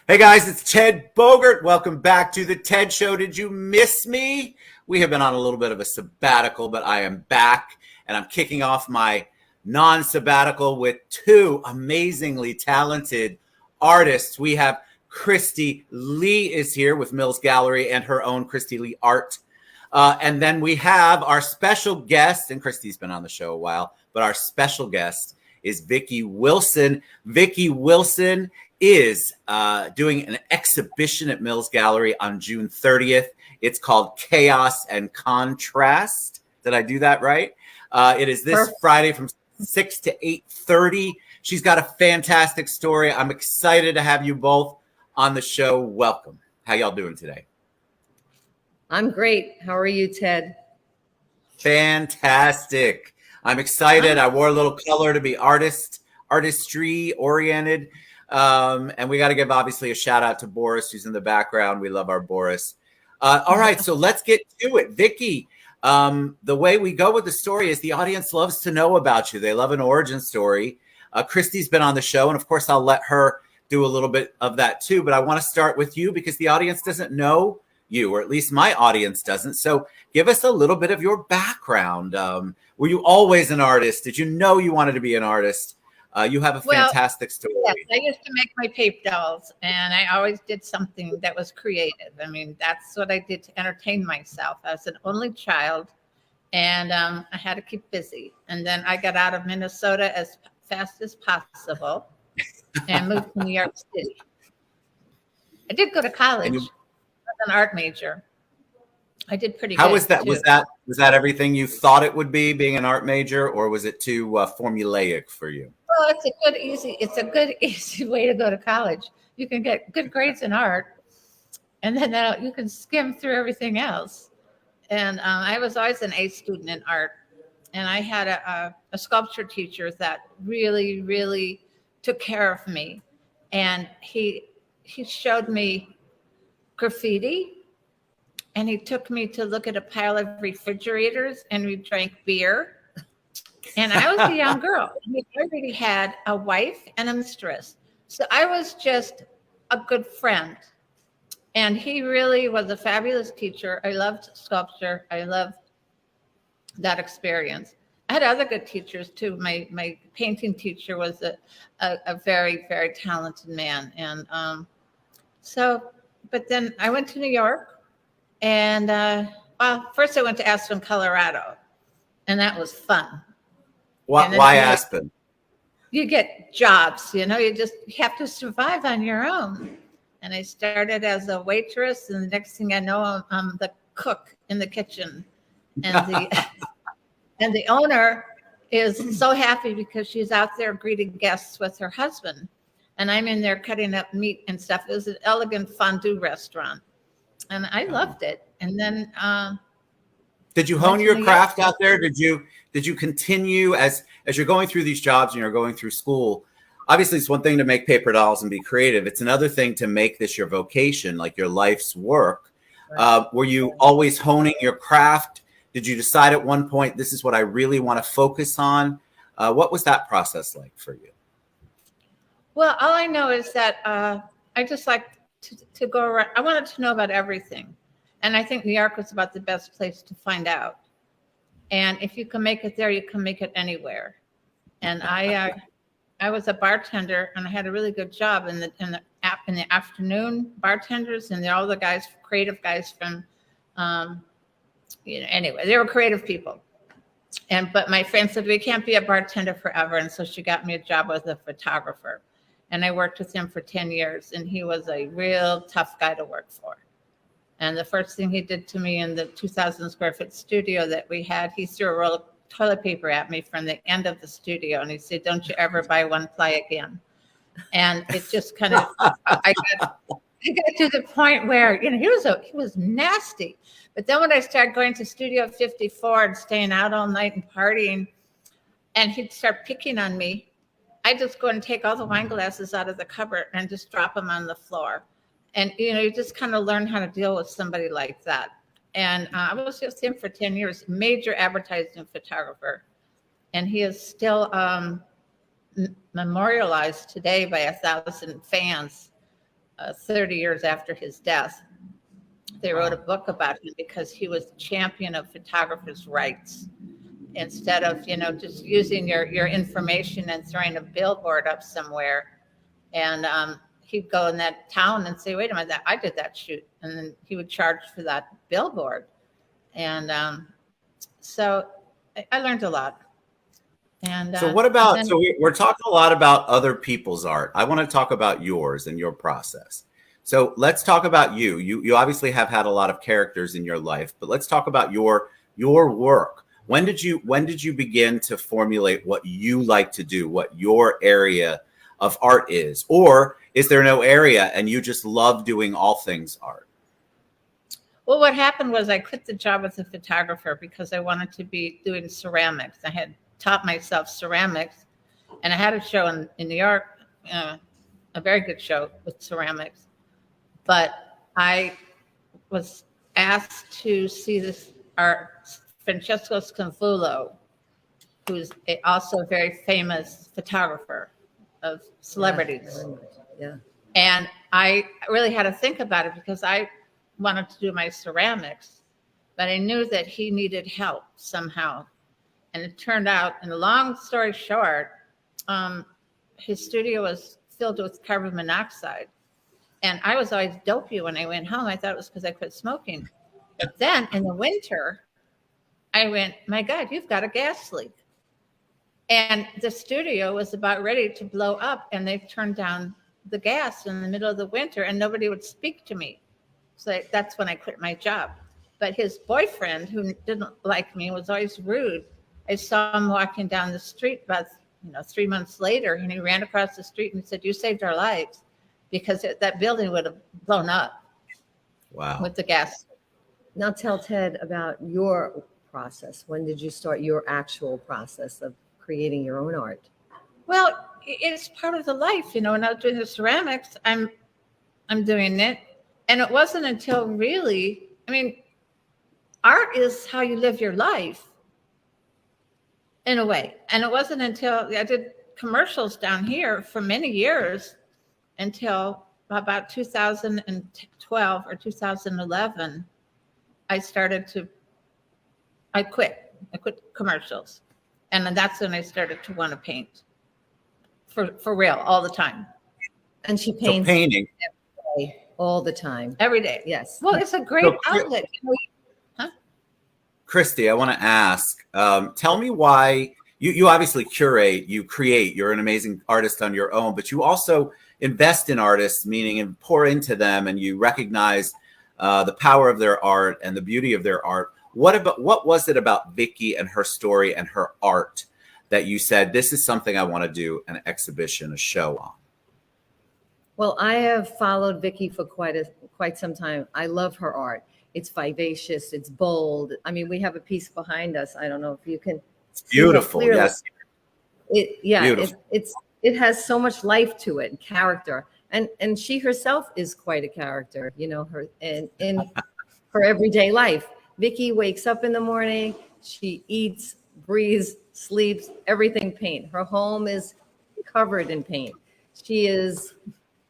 Hey guys, it's Ted Bogert. Welcome back to the Ted Show. Did you miss me? We have been on a little bit of a sabbatical, but I am back and I'm kicking off my non-sabbatical with two amazingly talented artists. We have Kristy Lee is here with Mills Gallery and her own Kristy Lee Art. And then we have our special guest, and Kristy's been on the show a while, but our special guest is Vickie Wilson. Vickie Wilson is doing an exhibition at Mills Gallery on June 30th. It's called Chaos and Contrast. Did I do that right? It is this Perfect. Friday from 6 to 8:30. She's got a fantastic story. I'm excited to have you both on the show. Welcome. How y'all doing today? I'm great. How are you, Ted? Fantastic. I'm excited. I wore a little color to be artistry oriented. And we got to give obviously a shout out to Boris, who's in the background. We love our Boris. All right, so let's get to it. Vickie, the way we go with the story is the audience loves to know about you. They love an origin story. Kristy's been on the show, and of course I'll let her do a little bit of that too. But I want to start with you because the audience doesn't know you, or at least my audience doesn't. So give us a little bit of your background. Were you always an artist? Did you know you wanted to be an artist? You have a fantastic story. Yes, I used to make my paper dolls, and I always did something that was creative. I mean, that's what I did to entertain myself. I was an only child, and I had to keep busy. And then I got out of Minnesota as fast as possible and moved to New York City. I did go to college. I was an art major. I did pretty good. How was that? Too. Was that everything you thought it would be, being an art major, or was it too formulaic for you? Well, it's a good, easy way to go to college. You can get good grades in art, and then you can skim through everything else. And I was always an A student in art, and I had a sculpture teacher that really, really took care of me. And he showed me graffiti, and he took me to look at a pile of refrigerators, and we drank beer. And I was a young girl. He already had a wife and a mistress. So I was just a good friend. And he really was a fabulous teacher. I loved sculpture. I loved that experience. I had other good teachers too. My painting teacher was a very, very talented man. And but then I went to New York. And first I went to Aspen, Colorado. And that was fun. Why Aspen? You get jobs, you have to survive on your own. And I started as a waitress, and the next thing I know, I'm the cook in the kitchen. And the owner is so happy because she's out there greeting guests with her husband. And I'm in there cutting up meat and stuff. It was an elegant fondue restaurant. And I loved it. And then did you hone your craft out there? Did you continue as you're going through these jobs and you're going through school? Obviously, it's one thing to make paper dolls and be creative. It's another thing to make this your vocation, like your life's work. Were you always honing your craft? Did you decide at one point, this is what I really want to focus on? What was that process like for you? Well, all I know is that I just like to go around. I wanted to know about everything. And I think New York was about the best place to find out. And if you can make it there, you can make it anywhere. And I was a bartender, and I had a really good job in the afternoon. Bartenders and all the guys, creative guys from, anyway, they were creative people. But my friend said, we can't be a bartender forever. And so she got me a job as a photographer. And I worked with him for 10 years, and he was a real tough guy to work for. And the first thing he did to me in the 2,000 square foot studio that we had, he threw a roll of toilet paper at me from the end of the studio. And he said, don't you ever buy one ply again. And it just kind of, I got to the point where, he was nasty. But then when I started going to Studio 54 and staying out all night and partying, and he'd start picking on me, I just go and take all the wine glasses out of the cupboard and just drop them on the floor. And, you just kind of learn how to deal with somebody like that. And I was with him for 10 years, major advertising photographer. And he is still memorialized today by 1,000 fans 30 years after his death. They wrote a book about him because he was the champion of photographers' rights. Instead of, just using your information and throwing a billboard up somewhere. And he'd go in that town and say, wait a minute, I did that shoot. And then he would charge for that billboard. And so I learned a lot. And so what about, we're talking a lot about other people's art. I want to talk about yours and your process. So let's talk about you. You obviously have had a lot of characters in your life, but let's talk about your work. When did you begin to formulate what you like to do, what your area of art is? Or is there no area and you just love doing all things art? Well, what happened was I quit the job as a photographer because I wanted to be doing ceramics. I had taught myself ceramics, and I had a show in New York, a very good show with ceramics. But I was asked to see this art, Francesco Scanfullo, who's also a very famous photographer of celebrities. Yeah. And I really had to think about it because I wanted to do my ceramics, but I knew that he needed help somehow. And it turned out, in a long story short, his studio was filled with carbon monoxide. And I was always dopey when I went home. I thought it was because I quit smoking. But then in the winter, I went, my God, you've got a gas leak. And the studio was about ready to blow up, and they turned down the gas in the middle of the winter, and nobody would speak to me. So that's when I quit my job. But his boyfriend, who didn't like me, was always rude. I saw him walking down the street about 3 months later, and he ran across the street and said, you saved our lives, because that building would have blown up. Wow. With the gas. Now tell Ted about your process. When did you start your actual process of creating your own art? Well, it's part of the life, when I was doing the ceramics, I'm doing it. And it wasn't until really, art is how you live your life in a way. And it wasn't until I did commercials down here for many years until about 2012 or 2011, I quit commercials. And then that's when I started to want to paint for real all the time. And she paints painting every day, all the time. Every day. Yes. Well, it's a great outlet. Kristy, I want to ask, tell me why you obviously curate, you create, you're an amazing artist on your own, but you also invest in artists, meaning and pour into them, and you recognize the power of their art and the beauty of their art. What was it about Vickie and her story and her art that you said, this is something I want to do an exhibition, a show on? Well, I have followed Vickie for quite some time. I love her art. It's vivacious. It's bold. We have a piece behind us. I don't know if you can. It's beautiful. Yes. It has so much life to it and character. And she herself is quite a character, her in her everyday life. Vickie wakes up in the morning. She eats, breathes, sleeps, everything paint. Her home is covered in paint. She is,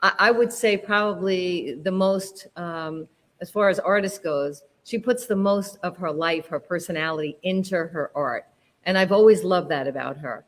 I would say, probably the most, as far as artist goes, she puts the most of her life, her personality into her art. And I've always loved that about her.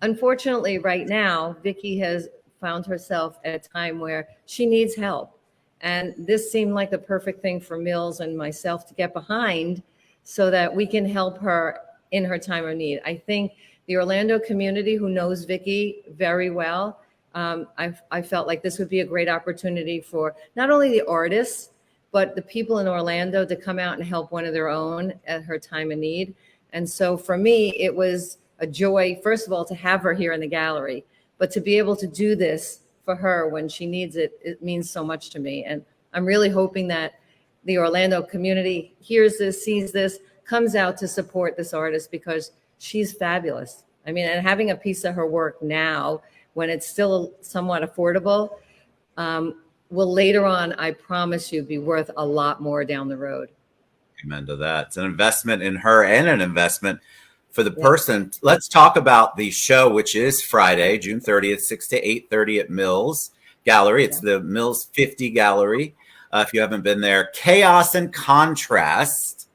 Unfortunately, right now, Vickie has found herself at a time where she needs help. And this seemed like the perfect thing for Mills and myself to get behind so that we can help her in her time of need. I think the Orlando community, who knows Vickie very well, I felt like this would be a great opportunity for not only the artists, but the people in Orlando to come out and help one of their own at her time of need. And so for me, it was a joy, first of all, to have her here in the gallery, but to be able to do this for her when she needs it, it means so much to me. And I'm really hoping that the Orlando community hears this, sees this, comes out to support this artist because she's fabulous. And having a piece of her work now, when it's still somewhat affordable, will later on, I promise you, be worth a lot more down the road. Amen to that. It's an investment in her and an investment for the person. Let's talk about the show, which is Friday, June 30th, 6 to 8:30 at Mills. gallery. It's the Mills 50 gallery. If you haven't been there, Chaos and Contrast.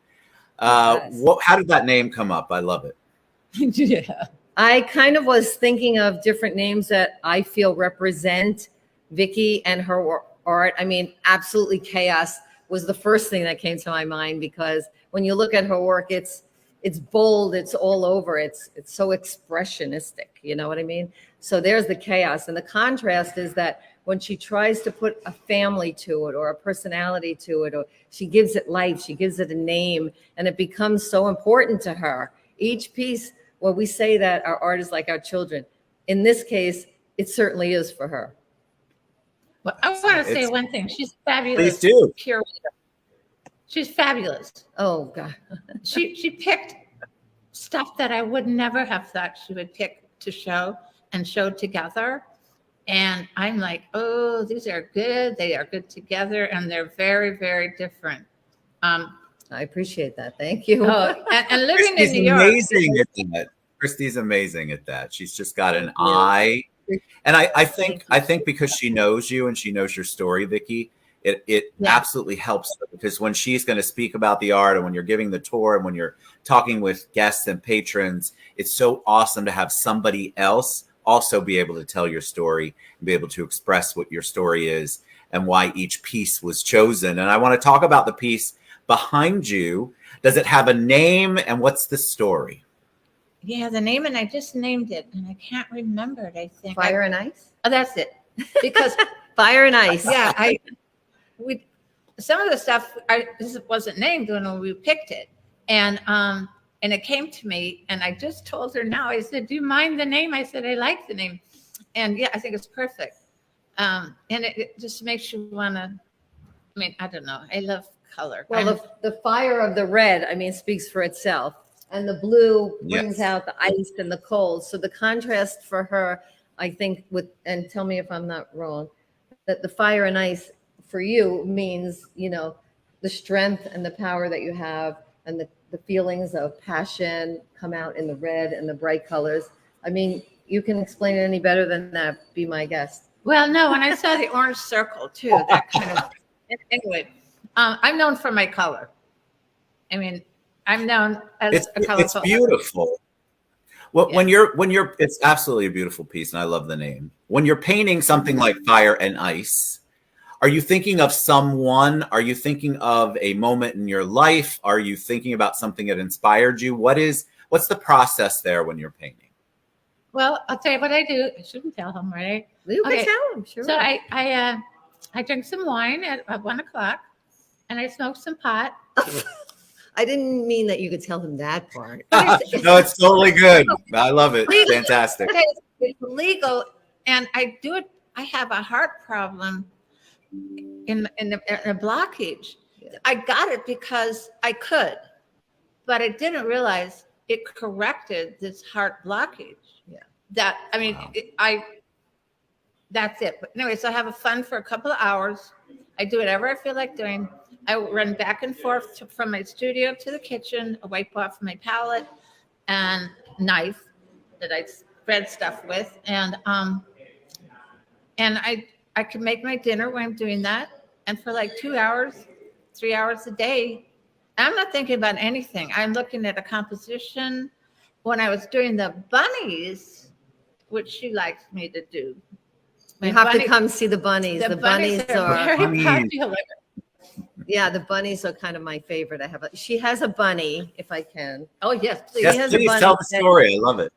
How did that name come up? I love it. Yeah. I kind of was thinking of different names that I feel represent Vickie and her art. I mean, absolutely Chaos was the first thing that came to my mind, because when you look at her work, it's bold, it's all over, it's so expressionistic, you know what I mean? So there's the chaos. And the contrast is that when she tries to put a family to it or a personality to it, or she gives it life, she gives it a name, and it becomes so important to her. Each piece, well, we say that our art is like our children. In this case, it certainly is for her. Well, I want to say one thing. She's fabulous. Please do. Curator. She's fabulous. Oh, God. She picked stuff that I would never have thought she would pick to show and show together. And I'm like, oh, these are good. They are good together, and they're very, very different. I appreciate that. Thank you. And living Kristy's in New York. Amazing at that. Kristy's amazing at that. She's just got an eye. And I think because she knows you and she knows your story, Vickie, it absolutely helps her, because when she's going to speak about the art, and when you're giving the tour, and when you're talking with guests and patrons, it's so awesome to have somebody else also be able to tell your story and be able to express what your story is and why each piece was chosen. And I want to talk about the piece behind you. Does it have a name, and what's the story? Yeah, the name, and I just named it, and I can't remember it. I think Fire and Ice. Oh, that's it. Because Fire and Ice. Yeah, some of the stuff this wasn't named when we picked it, and it came to me, and I just told her now. I said, "Do you mind the name?" I said, "I like the name," and yeah, I think it's perfect. And it just makes you want to. I mean, I don't know. I love color. Well, the fire of the red, I mean, speaks for itself. And the blue brings out the ice and the cold. So the contrast for her, I think, and tell me if I'm not wrong, that the fire and ice for you means, the strength and the power that you have, and the feelings of passion come out in the red and the bright colors. I mean, you can explain it any better than that. Be my guest. Well, no, when I saw the orange circle too, that kind of, anyway, I'm known for my color. I mean, I'm known as a colorful. It's beautiful. Well, when you're, it's absolutely a beautiful piece, and I love the name. When you're painting something like Fire and Ice, are you thinking of someone? Are you thinking of a moment in your life? Are you thinking about something that inspired you? What's the process there when you're painting? Well, I'll tell you what I do. I shouldn't tell him, right? You can tell him, sure. So I drink some wine at 1:00, and I smoke some pot. I didn't mean that you could tell him that part. No, it's totally good. I love it. Fantastic. It's legal, and I do it. I have a heart problem in a blockage. Yeah. I got it because I could, but I didn't realize it corrected this heart blockage. Yeah. That's it. But anyway, so I have fun for a couple of hours. I do whatever I feel like doing. I run back and forth from my studio to the kitchen. I wipe off my palette and knife that I spread stuff with, and I can make my dinner when I'm doing that. And for like 2 hours, 3 hours a day, I'm not thinking about anything. I'm looking at a composition. When I was doing the bunnies, which she likes me to do, you have to come see the bunnies. The bunnies are very popular. Yeah, the bunnies are kind of my favorite. She has a bunny, if I can. Oh yes, please. Yes, please tell the story. I love it.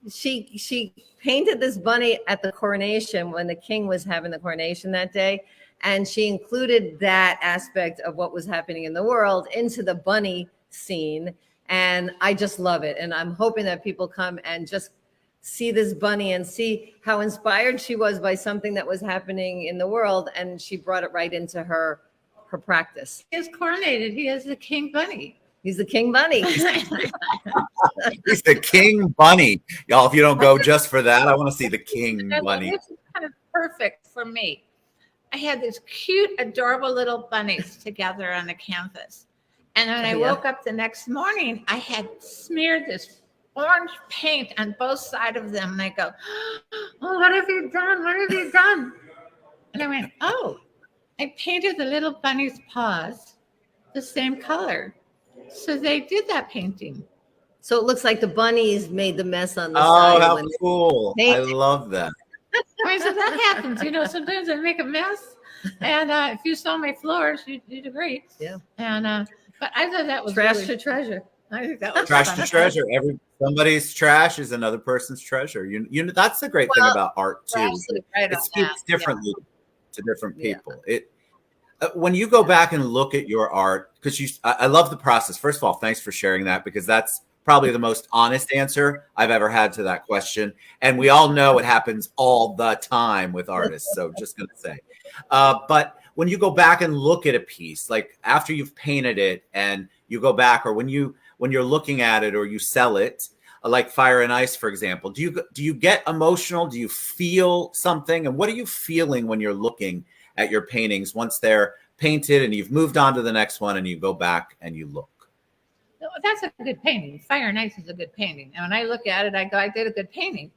She painted this bunny at the coronation when the king was having the coronation that day, and she included that aspect of what was happening in the world into the bunny scene, and I just love it. And I'm hoping that people come and just see this bunny and see how inspired she was by something that was happening in the world, and she brought it right into her practice. He is coronated. He is the king bunny. He's the king bunny. He's the king bunny. Y'all, if you don't go just for that, I want to see the king bunny. This is kind of perfect for me. I had these cute, adorable little bunnies together on the canvas. And when I woke up the next morning, I had smeared this orange paint on both sides of them. And I go, oh, what have you done? What have you done? And I went, oh, I painted the little bunny's paws the same color. So they did that painting. So it looks like the bunnies made the mess on the Oh, side. how cool. I love that. I mean, so that happens. Sometimes I make a mess. And if you saw my floors, you do great. Yeah. And but I thought that was trash really, to treasure. I think that was Trash fun. to treasure. Somebody's trash is another person's treasure. That's the great thing about art too. Right It speaks differently to different Yeah. people. When you go back and look at your art, because I love the process. First of all, thanks for sharing that, because that's probably the most honest answer I've ever had to that question. And we all know it happens all the time with artists. So just going to say, but when you go back and look at a piece, like after you've painted it and you go back, or when you're looking at it or you sell it, like Fire and Ice, for example, do you get emotional? Do you feel something? And what are you feeling when you're looking at your paintings once they're painted and you've moved on to the next one and you go back and you look? That's a good painting. Fire and Ice is a good painting. And when I look at it, I go, I did a good painting.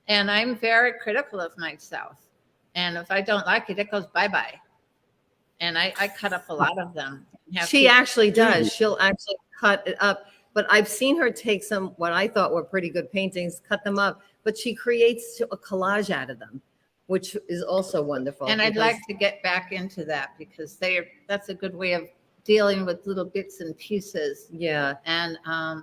And I'm very critical of myself. And if I don't like it, it goes bye-bye. And I cut up a lot of them. She actually does. She'll actually cut it up. But I've seen her take some, what I thought were pretty good paintings, cut them up. But she creates a collage out of them, which is also wonderful. And I'd like to get back into that, because that's a good way of dealing with little bits and pieces. Yeah. And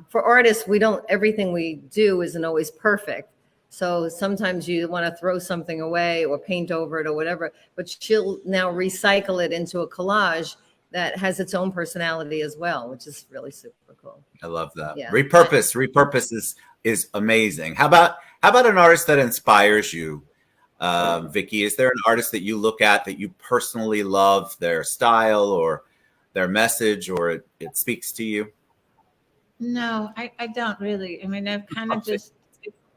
for artists, everything we do isn't always perfect. So sometimes you want to throw something away or paint over it or whatever, but she'll now recycle it into a collage that has its own personality as well, which is really super cool. I love that. Yeah. Repurpose is amazing. How about an artist that inspires you? Vickie, is there an artist that you look at that you personally love their style or their message, or it speaks to you? No, I don't really. I mean, I've kind of just.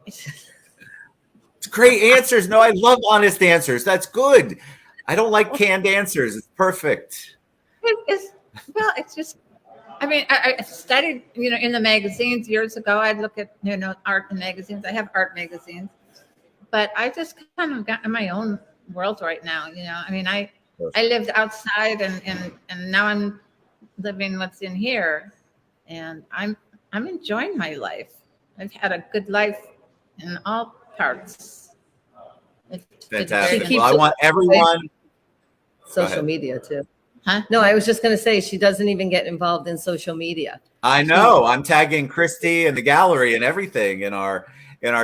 It's great answers. No, I love honest answers. That's good. I don't like canned answers. It's perfect. It's just. I mean, I studied, in the magazines years ago. I'd look at, art magazines. I have art magazines, but I just kind of got in my own world right now. I mean, I lived outside and now I'm living what's in here, and I'm enjoying my life. I've had a good life in all parts. Fantastic. Well, I want everyone. Social media too. Huh? No, I was just going to say she doesn't even get involved in social media. I know. I'm tagging Kristy and the gallery and everything in our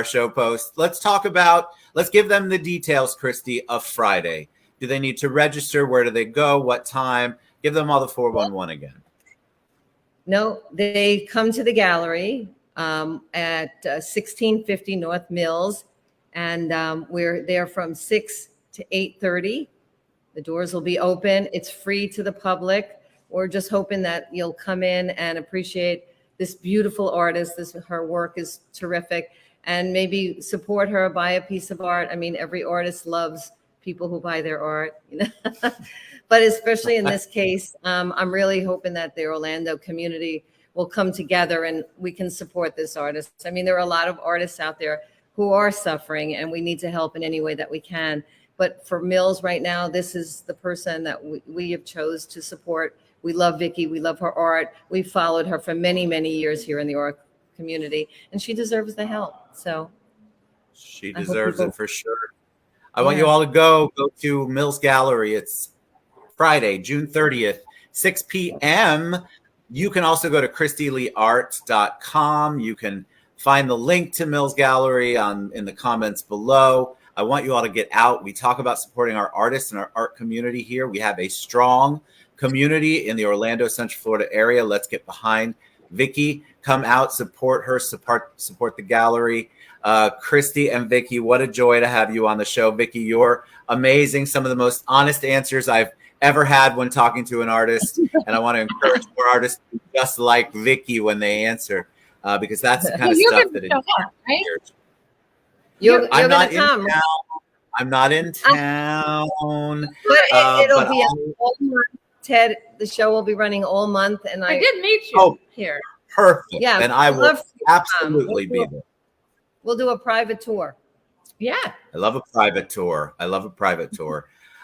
show post. Let's give them the details, Kristy, of Friday. Do they need to register? Where do they go? What time? Give them all the 411 again. No, they come to the gallery at 1650 North Mills, and we're there from 6 to 8:30. The doors will be open. It's free to the public. We're just hoping that you'll come in and appreciate this beautiful artist. Her work is terrific, and maybe support her, buy a piece of art. I mean, every artist loves people who buy their art, but especially in this case, I'm really hoping that the Orlando community will come together and we can support this artist. I mean, there are a lot of artists out there who are suffering, and we need to help in any way that we can. But for Mills right now, this is the person that we have chose to support. We love Vickie. We love her art. We followed her for many, many years here in the art community, and she deserves the help. So she deserves it for sure. I want you all to go to Mills Gallery. It's Friday, June 30th, 6 p.m. You can also go to KristyLeeArt.com. You can find the link to Mills Gallery in the comments below. I want you all to get out. We talk about supporting our artists and our art community here. We have a strong community in the Orlando, Central Florida area. Let's get behind Vickie. Come out, support her, support the gallery. Kristy and Vickie, what a joy to have you on the show. Vickie, you're amazing. Some of the most honest answers I've ever had when talking to an artist. And I want to encourage more artists to be just like Vickie when they answer, because that's the kind of stuff that it is. I'm not in town. I'm not in town. But it'll be all month. Ted, the show will be running all month, and I did meet you here. Perfect. Yeah, and I will absolutely be there. We'll do a private tour. Yeah. I love a private tour.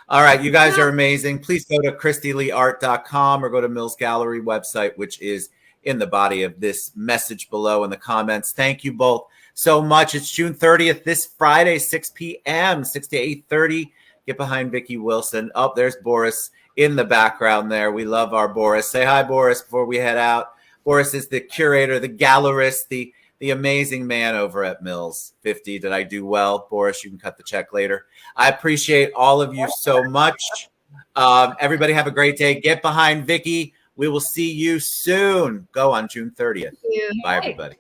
All right, you guys are amazing. Please go to KristyLeeArt.com or go to Mills Gallery website, which is in the body of this message below in the comments. Thank you both so much. It's June 30th, this Friday, 6 p.m., 6 to 8:30. Get behind Vickie Wilson. Oh, there's Boris in the background there. We love our Boris. Say hi, Boris, before we head out. Boris is the curator, the gallerist, the amazing man over at Mills 50. Did I do well? Boris, you can cut the check later. I appreciate all of you so much. Everybody have a great day. Get behind Vickie. We will see you soon. Go on June 30th. Bye, everybody.